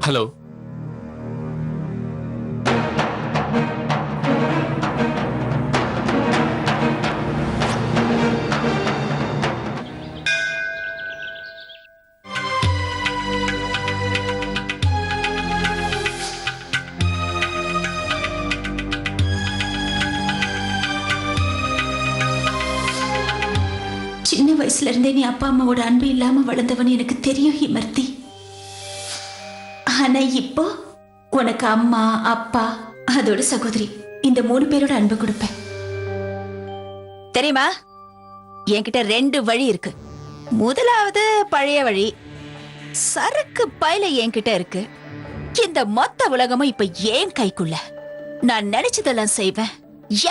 Hello. சின்ன வயசுல இருந்தே நீ அப்பா அம்மாவோட அன்பு இல்லாம வளர்ந்தவன் எனக்கு தெரியும் இமர்த்தி. ஆனா இப்போ உனக்கு அம்மா, அப்பா, அதோட சகோதரி, இந்த 3 பேரோட அன்பு கொடுப்பேன். தெரியுமா, என்கிட்ட 2 வழி இருக்கு. முதலாவது பழைய வழி, சரக்கு பையில என்கிட்ட இருக்கு. இந்த மொத்த உலகமும் இப்ப ஏன் கைக்குள்ள. நான் நினைச்சதெல்லாம் செய்வேன்,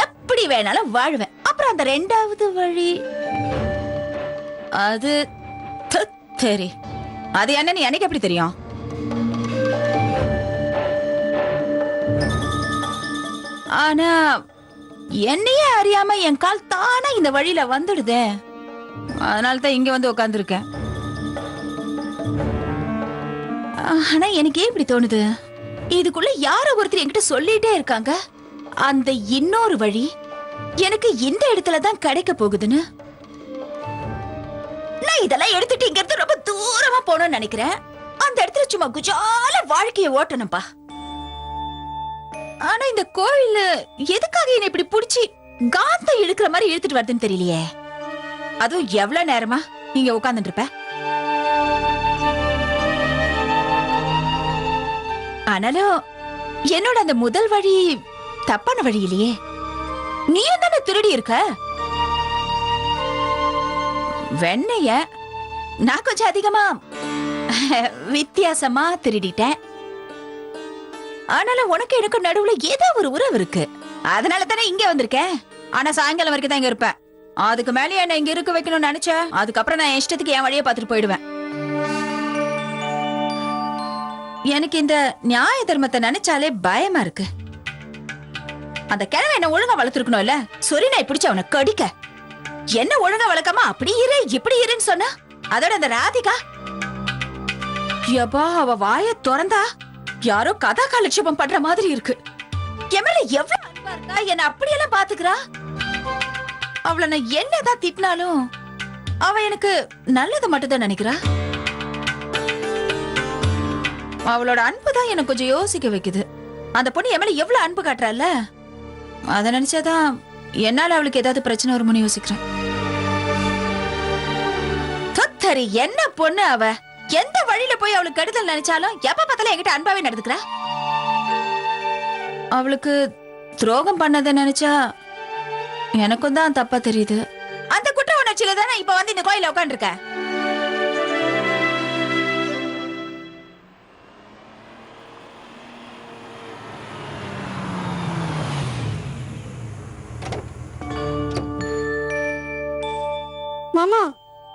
எப்படி வேணாலும் வாழ்வேன். அப்புறம் அந்த 2வது வழி, அது சரி, அது என்ன எனக்கு எப்படி தெரியும்? ஆனா என்னையே அறியாம என் கால் தானே இந்த வழியில வந்துடுதே. அதனாலதான் இங்க வந்து உட்கார்ந்துருக்கேன். ஆனா எனக்கு ஏன் இப்படி தோணுது, இதுக்குள்ள யாரோ ஒருத்தர் என்கிட்ட சொல்லிட்டே இருக்காங்க, அந்த இன்னொரு வழி எனக்கு இந்த இடத்துலதான் கிடைக்க போகுதுன்னு. நான் இதெல்லாம் எடுத்துட்டு இங்க இருந்து ரொம்ப தூரமா போகணும்னு நினைக்கிறேன். அந்த இடத்துல சும்மா குஜால வாழ்க்கையை ஓட்டணும்பா. ஆனா இந்த கோயில் எதுக்காக என்ன இப்படி புடிச்சு காந்தம் இழுக்கிற மாதிரி இழுத்துட்டு வருதுன்னு தெரியலையே. அதுவும் எவ்வளவு நேரமா நீங்க உட்கார்ந்துட்டு இருப்ப. ஆனாலும் என்னோட அந்த முதல் வழி தப்பான வழி இல்லையே. நீயும் தானே திருடி இருக்க. வெண்ணைய நான் கொஞ்சம் அதிகமா வித்தியாசமா திருடிட்டேன். ஆனாலும் உனக்கு எனக்கு நடுவுல ஏதோ ஒரு உறவு இருக்கு. அதனால தானே இங்க வந்திருக்கேன். ஆனா சாயங்காலம் வரைக்கும் தான் இங்க இருப்பேன். அதுக்கு மேலே என்ன இங்க இருக்க வைக்கணும்னு நினைச்சேன். அதுக்கப்புறம் நான் இஷ்டத்துக்கு என் வழியை பார்த்துட்டு போயிடுவேன். எனக்கு இந்த நியாய தர்மத்தை நினைச்சாலே பயமா இருக்கு. அந்த கிழமை என்ன ஒழுங்கா வளர்த்துருக்கணும் இல்ல. சொரி நான் பிடிச்ச அவனை கடிக்க. என்ன ஒழுங்கா வளர்க்காம அப்படி இரு இப்படி இருன்னு சொன்னா. அதோட அந்த ராதிகா, யப்பா, அவ வாய திறந்தா யாரோ கதா காலட்சேபம் பண்ற மாதிரி இருக்கு. எம்எல்ஏ எவ்வளவு அன்பா இருக்கா, என்ன அப்படியெல்லாம் பாத்துக்கிறா. அவளை நான் என்னதான் திட்டினாலும் அவ எனக்கு நல்லது மட்டும் தான் நினைக்கிறா. அவளோட அன்புதான் எனக்கு கொஞ்சம் யோசிக்க வைக்குது. அந்த பொண்ணு எம்எல்ஏ எவ்வளவு அன்பு காட்டுறால, அத நினைச்சாதான் என்னால அவளுக்கு ஏதாவது பிரச்சனை வரும்னு யோசிக்கிறேன். சரி, என்ன பொண்ணு அவ. எந்த வழியில போய் அவளுக்கு கெடுதல் நினைச்சாலும் எப்ப பார்த்தாலும் என்கிட்ட அன்பாவே நடந்துக்கிறா. அவளுக்கு துரோகம் பண்ணத நினைச்சா எனக்கும் தான் தப்பா தெரியுது. அந்த குற்ற உணர்ச்சியில தானே இப்ப வந்து இந்த கோயில உட்காந்துருக்க. மாமா,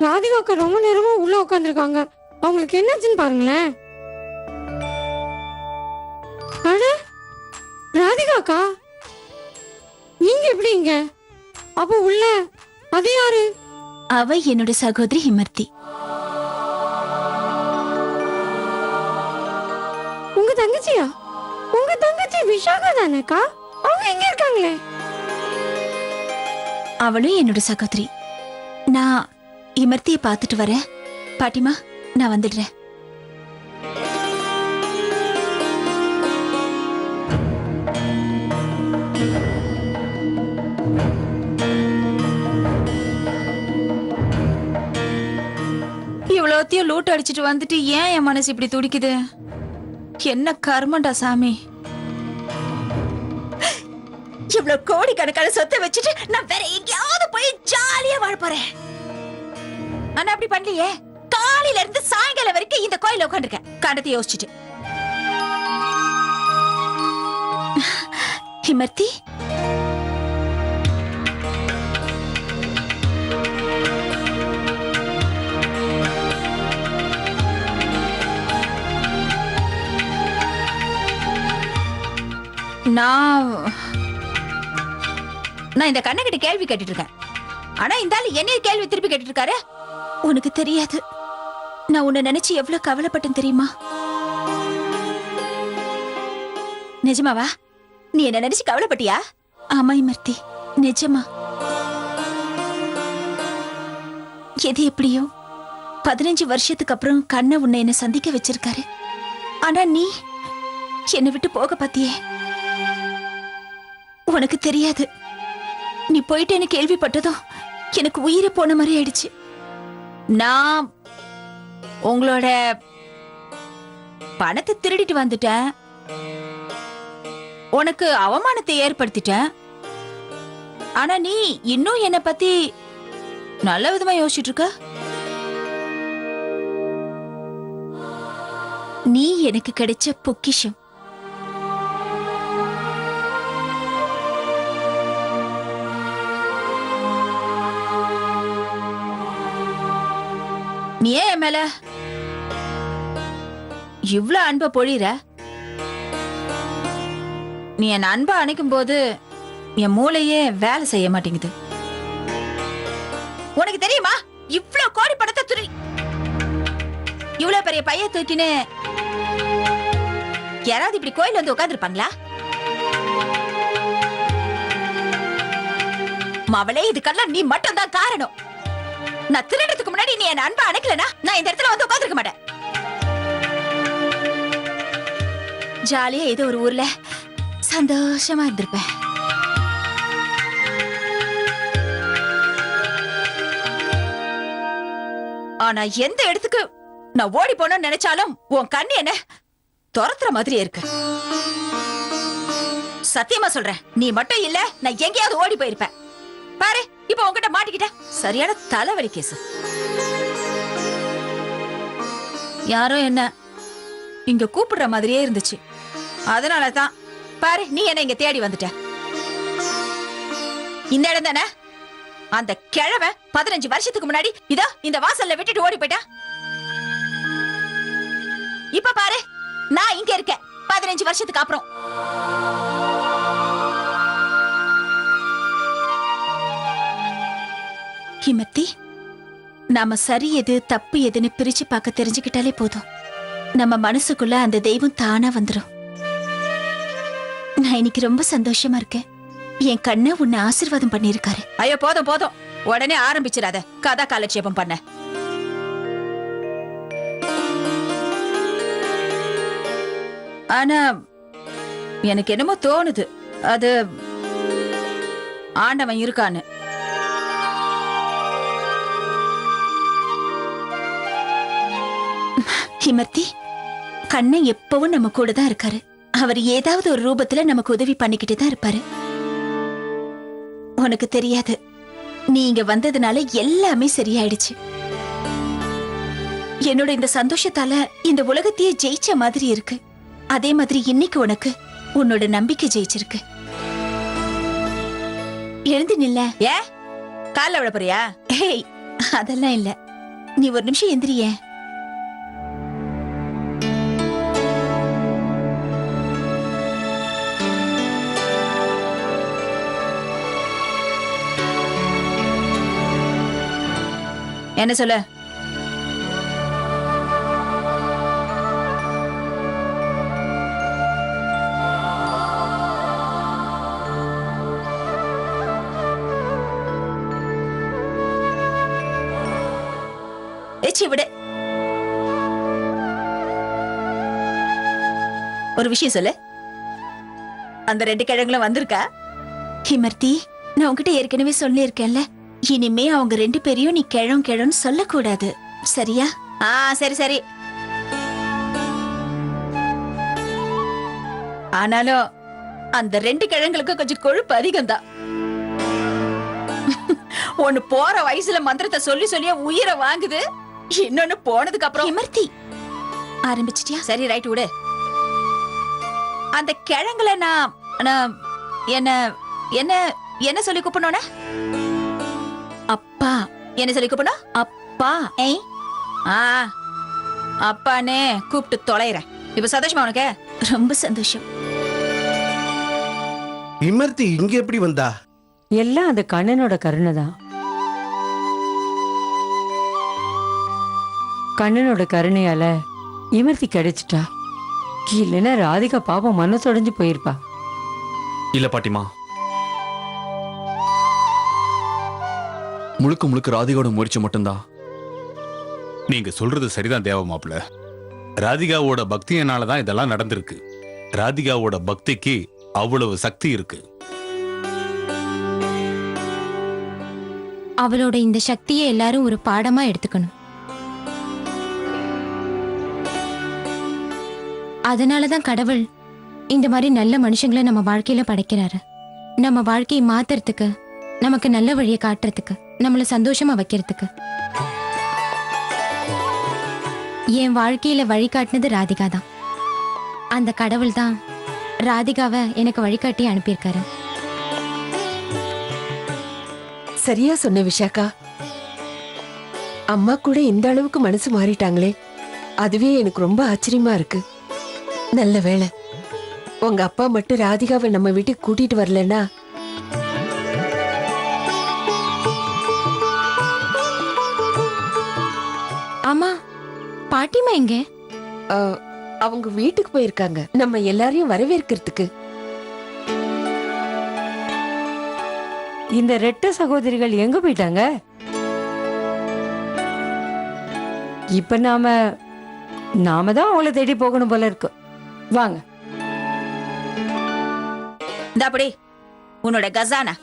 ராதிகாக்கா ரொம்ப நேரமா உள்ள உட்காந்துருக்காங்க. அவங்களுக்கு என்னாச்சுன்னு பாருங்களேன். அட ராதிகாக்கா, நீங்க எப்படிங்க? அப்ப உள்ள அது யாரு? அவ என்னோட சகோதரி இமர்த்தி. உங்க தங்கச்சியா? உங்க தங்கச்சி விஷாகா தானேக்கா? அவங்க எங்க இருக்காங்களே? அவளும் என்னோட சகோதரி. நான் இமர்த்தியை பார்த்துட்டு வரேன். பாட்டிமா, நான் வந்துடுறேன். இவ்வளோத்தையும் லூட் அடிச்சிட்டு வந்துட்டு ஏன் என் மனசு இப்படி துடிக்குது? என்ன கர்மண்டா சாமி. இவ்வளவு கோடி கணக்கான சொத்தை வச்சுட்டு நான் வேற எங்கேயாவது போய் ஜாலியா வாழ போறேன். ஆனா அப்படி பண்ணலையே. காலையில இருந்து சாயங்காலம் வரைக்கும் இந்த கோயில உட்காந்துருக்கேன் கண்டத்தை யோசிச்சுட்டு. இமர்த்தி, நான் இந்த கண்ணகிட்ட கேள்வி கேட்டுட்டு இருக்கேன். ஆனா இந்த ஆளு என்ன கேள்வி திருப்பி கேட்டுட்டு இருக்காரு. உனக்கு தெரியாது நான் உன்னை நினைச்சு எவ்வளவு கவலைப்பட்டேன் தெரியுமா? நிஜமாவா? நீ என்ன நினைச்சு கவலைப்பட்டியா? ஆமா இமர்த்தி, நிஜமா. எது எப்படியோ 15 வருஷத்துக்கு அப்புறம் கண்ணை உன்னை என்ன சந்திக்க வச்சிருக்காரு. ஆனா நீ என்னை விட்டு போக பாத்தியே. உனக்கு தெரியாது, நீ போயிட்டேன்னு கேள்விப்பட்டதும் எனக்கு உயிரை போன மாதிரி ஆயிடுச்சு. நான் உங்களோட பணத்தை திருடிட்டு வந்துட்டேன், உனக்கு அவமானத்தை ஏற்படுத்திட்டேன். ஆனா நீ இன்னும் என்ன பத்தி நல்ல விதமா யோசிச்சுட்டு இருக்க. நீ எனக்கு கிடைச்ச பொக்கிஷம். நீ ஏன் என் மேல இவ்ளோ அன்பை பொழிற? நீ என் அன்பை அணைக்கும் போது என் மூளையே வேலை செய்ய மாட்டேங்குது. உனக்கு தெரியுமா, இவ்ளோ கோடி பணத்தை துரி இவ்வளவு பெரிய பைய தூக்கின்னு யாராவது இப்படி கோயில் வந்து உட்கார்ந்துருப்பாங்களா? மவளே, இதுக்கெல்லாம் நீ மட்டும் தான் காரணம். நான் திருடுறதுக்கு முன்னாடி நீ என் அன்பை அணைக்கலனா நான் இந்த இடத்துல வந்து உட்கார்ந்திருக்க மாட்டேன். ஜாலியா ஏதோ ஒரு ஊர்ல சந்தோஷமா இருந்திருப்பேன். ஆனா எந்த இடத்துக்கு நான் ஓடி போனோம்னு நினைச்சாலும் உன் கண்ணு என்ன துரத்துற மாதிரி இருக்கு. சத்தியமா சொல்றேன், நீ மட்டும் இல்ல நான் எங்கேயாவது ஓடி போயிருப்பேன். பாரு, இப்ப உன்கிட்ட மாட்டிக்கிட்ட. சரியான தலைவலி கேஸ். யாரோ என்ன இங்க கூப்பிடுற மாதிரியே இருந்துச்சு. அதனாலதான் பாரு, நீ என்ன இங்க தேடி வந்துட்ட. இந்த இடம் தானே? அந்த கிழவ 15 வருஷத்துக்கு முன்னாடி இதோ இந்த வாசல்ல விட்டுட்டு ஓடி போயிட்டா. இப்ப பாரு, நான் இங்க இருக்கேன் 15 வருஷத்துக்கு அப்புறம். ஹிமத்தி, நாம சரி எது தப்பு எதுன்னு பிரிச்சு பார்க்க தெரிஞ்சுக்கிட்டாலே போதும். நம்ம மனசுக்குள்ள அந்த தெய்வம் தானா வந்துடும். நான் இன்னைக்கு ரொம்ப சந்தோஷமா இருக்கேன். என் கண்ணை உன்னை ஆசீர்வாதம் பண்ணிருக்காரு. ஐயோ, போதும் போதும், உடனே ஆரம்பிச்சிடாத கதா காலட்சேபம் பண்ண. ஆனா எனக்கு என்னமோ தோணுது, அது ஆண்டவன் இருக்கான்னு. ஹிமர்த்தி, கண்ணன் எப்பவும் நம்ம கூட தான் இருக்காரு. அவர் ஏதாவது ஒரு ரூபத்துல நமக்கு உதவி பண்ணிக்கிட்டே தான் இருப்பாரு. உனக்கு தெரியாது, நீ இங்க வந்ததுனால எல்லாமே சரியாயிடுச்சு. என்னோட இந்த சந்தோஷத்தால இந்த உலகத்தையே ஜெயிச்ச மாதிரி இருக்கு. அதே மாதிரி இன்னைக்கு உனக்கு உன்னோட நம்பிக்கை ஜெயிச்சிருக்கு. எழுந்து நில்ல. ஏ, கால்ல விட போறியா? ஹேய், அதெல்லாம் இல்ல. நீ ஒரு நிமிஷம் எந்திரிய. என்ன சொல்ல? ஏச்சி விடு. ஒரு விஷயம் சொல்லு. அந்த 2 கிழங்குகளும் வந்திருக்கா? ஹிமர்த்தி, நான் உன்கிட்ட ஏற்கனவே சொல்லியிருக்கேன்ல, இனிமே அவங்க 2 பேரையும் நீ கிழன்னு சொல்லக்கூடாது, சரியா? சரி சரி. ஆனாலும் அந்த 2 கிழங்குகளுக்கு கொஞ்சம் கொழுப்பு அதிகம்தான். ஒன்னு போற வயசுல மந்திரத்தை சொல்லி சொல்லியே உயிரை வாங்குது, இன்னொன்னு போனதுக்கு அப்புறம். ஹிமர்த்தி, ஆரம்பிச்சிட்டியா? சரி, ரைட், விடு. அந்த கிழங்குல நான் என்ன என்ன என்ன சொல்லி கூப்பிடணும்? அப்பா. என்ன சொல்லி கூப்பிடணும்? அப்பா. ஏய், அப்பானே கூப்பிட்டு தொலைறேன். இப்ப சந்தோஷமா உனக்கு? ரொம்ப சந்தோஷம். இமர்த்தி இங்க எப்படி வந்தா? எல்லாம் அந்த கண்ணனோட கருணை தான். கண்ணனோட கருணையால இமர்த்தி கிடைச்சிட்டா. இல்லைன்னா ராதிகா பாப்பம் மனசொடைஞ்சு போயிருப்பா. இல்ல பாட்டிமா, முழுக்க முழுக்க ராதிகாவோட முயற்சி மட்டும்தான். நீங்க சொல்றது சரிதான் தேவ மாப்பிள்ள. ராதிகாவோட பக்தியினால தான் இதெல்லாம் நடந்திருக்கு. ராதிகாவோட பக்திக்கு அவ்வளவு சக்தி இருக்கு. அவளோட இந்த சக்தியை எல்லாரும் ஒரு பாடமா எடுத்துக்கணும். அதனாலதான் கடவுள் இந்த மாதிரி நல்ல மனுஷங்களை நம்ம வாழ்க்கையில படைக்கிறாரு. நம்ம வாழ்க்கையை மாத்துறதுக்கு, நமக்கு நல்ல வழியை காட்டுறதுக்கு, நம்மள சந்தோஷமா வைக்கிறதுக்கு. என் வாழ்க்கையில வழிகாட்டினது ராதிகா தான். அந்த கடவுள் தான் ராதிகாவை எனக்கு வழிகாட்டி அனுப்பியிருக்காரு. சரியா சொன்ன விஷாக்கா. அம்மா கூட இந்த அளவுக்கு மனசு மாறிட்டாங்களே, அதுவே எனக்கு ரொம்ப ஆச்சரியமா இருக்கு. நல்ல வேளை உங்க அப்பா மட்டும் ராதிகாவை நம்ம வீட்டுக்கு கூட்டிட்டு வரலன்னா. ஆமா, பாட்டிமா எங்க? அவங்க வீட்டுக்கு போயிருக்காங்க நம்ம எல்லாரையும் வரவேற்கிறதுக்கு. இந்த ரெட்ட சகோதரிகள் எங்க போயிட்டாங்க? இப்ப நாம தான் அவங்கள தேடி போகணும் போல இருக்கு. வாங்க. இந்தாப்படி உன்னோட கசானா,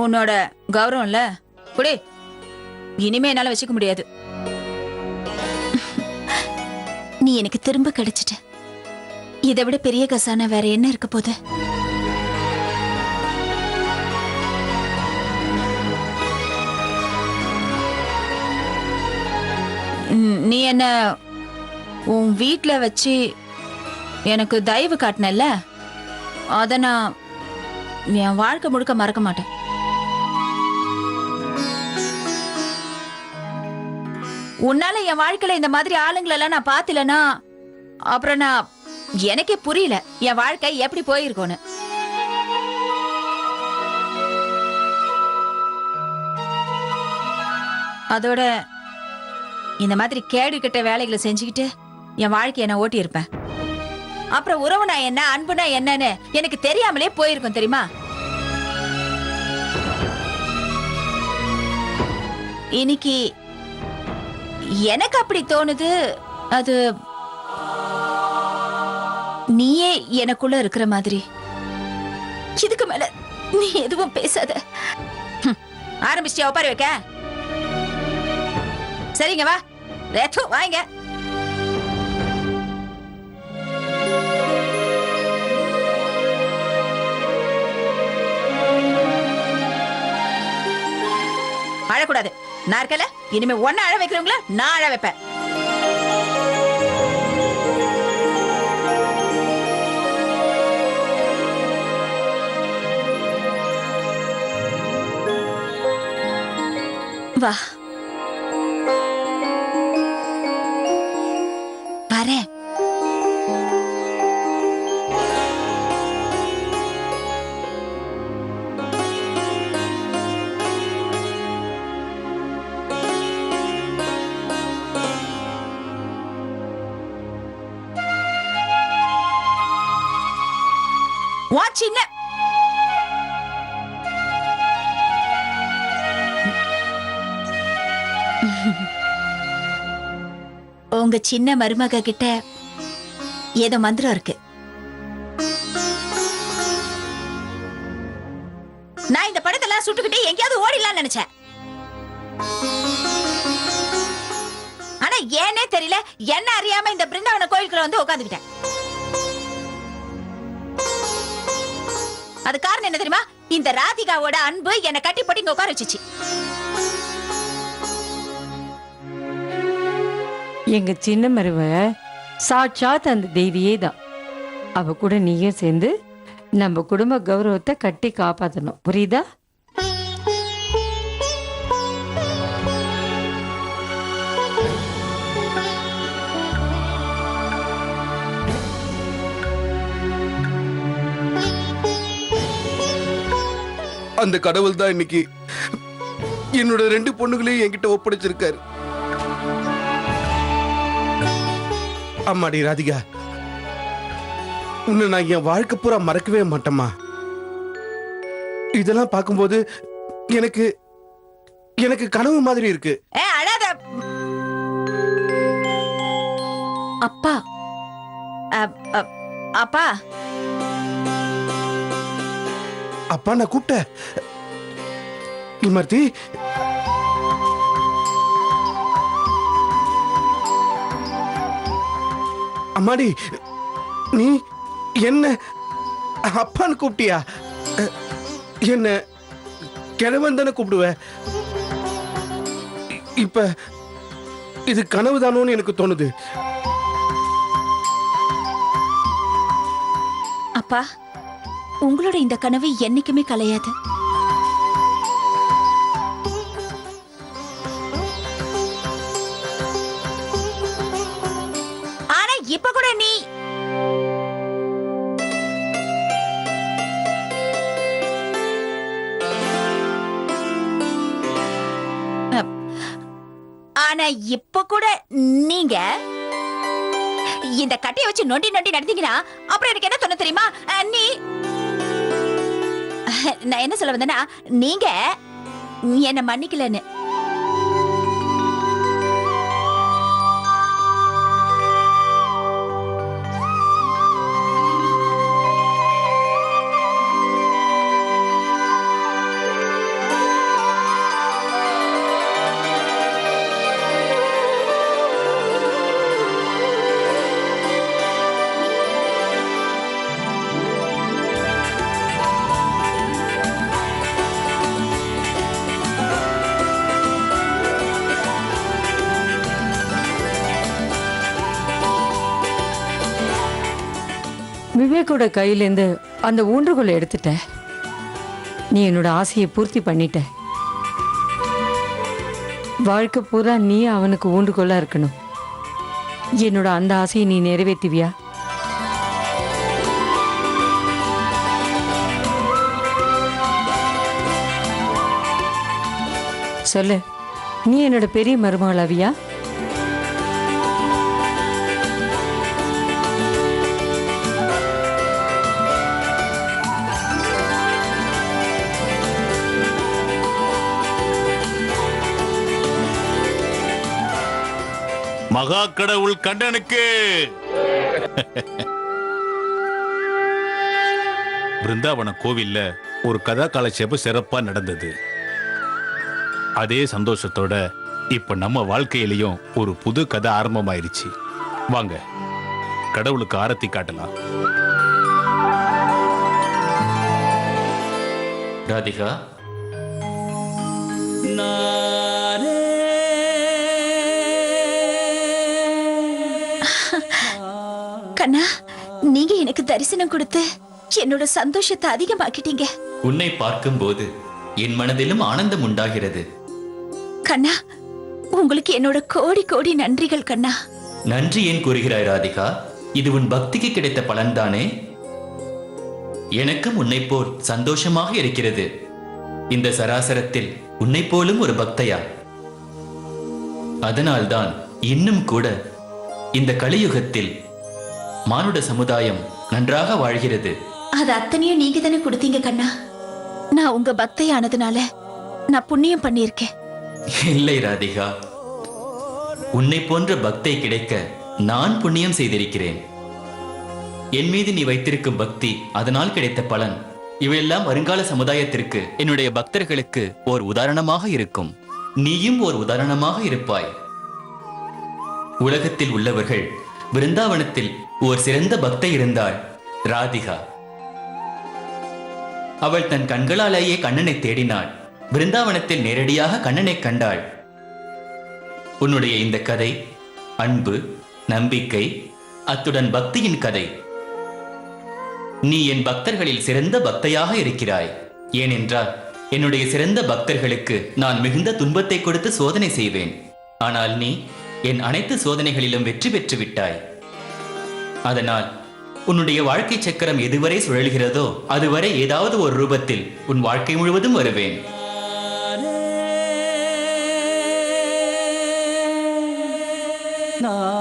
உன்னோட கௌரவம்ல புடி. இனிமே என்னால வச்சுக்க முடியாது. நீ எனக்கு திரும்ப கிடைச்சிட்ட. இதை விட பெரிய கசானா வேற என்ன இருக்க போகுது? நீ என்ன உன் வீட்ல வச்சு எனக்கு தயவு காட்டினல்ல, அத நான் என் வாழ்க்கை முழுக்க மறக்க மாட்டேன். உன்னால என் வாழ்க்கையில இந்த மாதிரி ஆளுங்களெல்லாம் நான் பாத்திலனா அப்புறம் நான் எனக்கே புரியல என் வாழ்க்கை எப்படி போயிருக்கோன்னு. அதோட இந்த மாதிரி கேடு கிட்ட வேலைகளை செஞ்சுக்கிட்டு என் வாழ்க்கைய நான் ஓட்டி இருப்பேன். அப்புறம் உறவுனா என்ன, அன்புனா என்னன்னு எனக்கு தெரியாமலே போயிருக்கும் தெரியுமா? இன்னைக்கு எனக்கு அப்படி தோணுது. அது நீயே எனக்குள்ள இருக்கிற மாதிரி. இதுக்கு மேல நீ எதுவும் பேசாத. ஆரம்பிச்சியா உட்கார வைக்க? சரிங்க, வா ரேத்து வாங்க. அழக்கூடாது. நான் இருக்கல, இனிமே ஒன்ன அழ வைக்கிறவங்கள நான் அழ வைப்பேன். வா வரேன். சின்ன உங்க சின்ன மருமக கிட்ட ஏதோ மந்திரம் இருக்கு. நான் இந்த படத்தெல்லாம் சுட்டுக்கிட்டு எங்கேயாவது ஓடிடலாம்னு நினைச்சேன். ஆனா ஏனே தெரியல, என்ன அறியாம இந்த பிருந்தாவன கோயிலுக்குள்ள வந்து உட்காந்துக்கிட்டேன். அது காரணம் என்ன தெரியுமா? இந்த ராதிகாவோட அன்பு என்னை கட்டி போட்டு இங்க உட்கார வச்சுச்சு. எங்க சின்ன மருமக சாட்சாத் அந்த தேவியே தான். அவ கூட நீயும் சேர்ந்து நம்ம குடும்ப கௌரவத்தை கட்டி காப்பாத்தணும், புரியுதா? அந்த கடவுள் தான் இன்னைக்கு என்னோட 2 பொண்ணுகளையும் என்கிட்ட ஒப்படைச்சிருக்காரு. அம்மாடி ராதிகா, உன்னை நான் என் வாழ்க்கை பூரா மறக்கவே மாட்டேம்மா. இதெல்லாம் பார்க்கும்போது எனக்கு எனக்கு கனவு மாதிரி இருக்கு. அழாத அப்பா. அப்பா அப்பா நான் கூப்பிட்டேன். இமர்த்தி, அம்மாடி நீ என்ன அப்பான்னு கூப்பிட்டியா? என்ன கிழவன் தானே கூப்பிடுவ. இப்ப இது கனவு தானோன்னு எனக்கு தோணுது. அப்பா, உங்களோட இந்த கனவு என்னைக்குமே கலையாது. ஆனா இப்ப கூட நீ ஆனா இப்ப கூட நீங்க இந்த கட்டையை வச்சு நொண்டி நொண்டி நடந்தீங்கன்னா அப்புறம் எனக்கு என்ன சொன்ன தெரியுமா? நான் என்ன சொல்ல வந்தேன்னா, நீங்க என்ன மன்னிக்கலன்னு. விவேக்கோட கையிலேருந்து அந்த ஊன்றுகோலை எடுத்துட்ட. நீ என்னோட ஆசையை பூர்த்தி பண்ணிட்ட. வாழ்க்கை பூரா நீ அவனுக்கு ஊன்றுகோலா இருக்கணும். என்னோட அந்த ஆசையை நீ நிறைவேற்றுவியா? சொல்லு, நீ என்னோட பெரிய மருமகளாவியா? மகா கடவுள் கண்ணனுக்கு பிருந்தாவன கோவில்ல ஒரு கதா காலட்சேபம் சிறப்பா நடந்தது. அதே சந்தோஷத்தோட இப்ப நம்ம வாழ்க்கையிலையும் ஒரு புது கதை ஆரம்பமாயிருச்சு. வாங்க கடவுளுக்கு ஆரத்தி காட்டலாம். ராதிகா, கண்ணா, நீங்க எனக்கு தரிசனம் கொடுத்து என்னோட சந்தோஷத்தை அதிகமாக்கிட்டீங்க. உன்னை பார்க்கும்போது என் மனதிலும் ஆனந்தம் உண்டாகிறது. கண்ணா, உங்களுக்கு என்னோட கோடி கோடி நன்றிகள் கண்ணா. நன்றி ஏன் கூறுகிறாய் ராதிகா? இது உன் பக்திக்கு கிடைத்த பலன்தானே? எனக்கும் உன்னை போல் சந்தோஷமாக இருக்கிறது. இந்த சராசரத்தில் உன்னை போலும் ஒரு பக்தையா? அதனால்தான் இன்னும் கூட இந்த கலியுகத்தில் மானுட சமுதாயம் நன்றாக வாழ்கிறது. அது அத்தனையும் நீங்க தானே கொடுத்தீங்க கண்ணா. நான் உங்க பக்தையானதுனால நான் புண்ணியம் பண்ணியிருக்கேன். இல்லை ராதிகா, உன்னை போன்ற பக்தை கிடைக்க நான் புண்ணியம் செய்திருக்கிறேன். என் மீது நீ வைத்திருக்கும் பக்தி, அதனால் கிடைத்த பலன், இவையெல்லாம் வருங்கால சமுதாயத்திற்கு, என்னுடைய பக்தர்களுக்கு ஓர் உதாரணமாக இருக்கும். நீயும் ஓர் உதாரணமாக இருப்பாய். உலகத்தில் உள்ளவர்கள் பிருந்தாவனத்தில் ஓர் சிறந்த பக்தை இருந்தாள், ராதிகா. அவள் தன் கண்களாலேயே கண்ணனை தேடினாள். பிருந்தாவனத்தில் நேரடியாக கண்ணனை கண்டாள். உன்னுடைய இந்த கதை அன்பு, நம்பிக்கை, அத்துடன் பக்தியின் கதை. நீ என் பக்தர்களில் சிறந்த பக்தையாக இருக்கிறாய். ஏனென்றால் என்னுடைய சிறந்த பக்தர்களுக்கு நான் மிகுந்த துன்பத்தை கொடுத்து சோதனை செய்வேன். ஆனால் நீ என் அனைத்து சோதனைகளிலும் வெற்றி பெற்று விட்டாய். அதனால் உன்னுடைய வாழ்க்கை சக்கரம் எதுவரை சுழல்கிறதோ அதுவரை ஏதாவது ஒரு ரூபத்தில் உன் வாழ்க்கை முழுவதும் வருவேன். நான்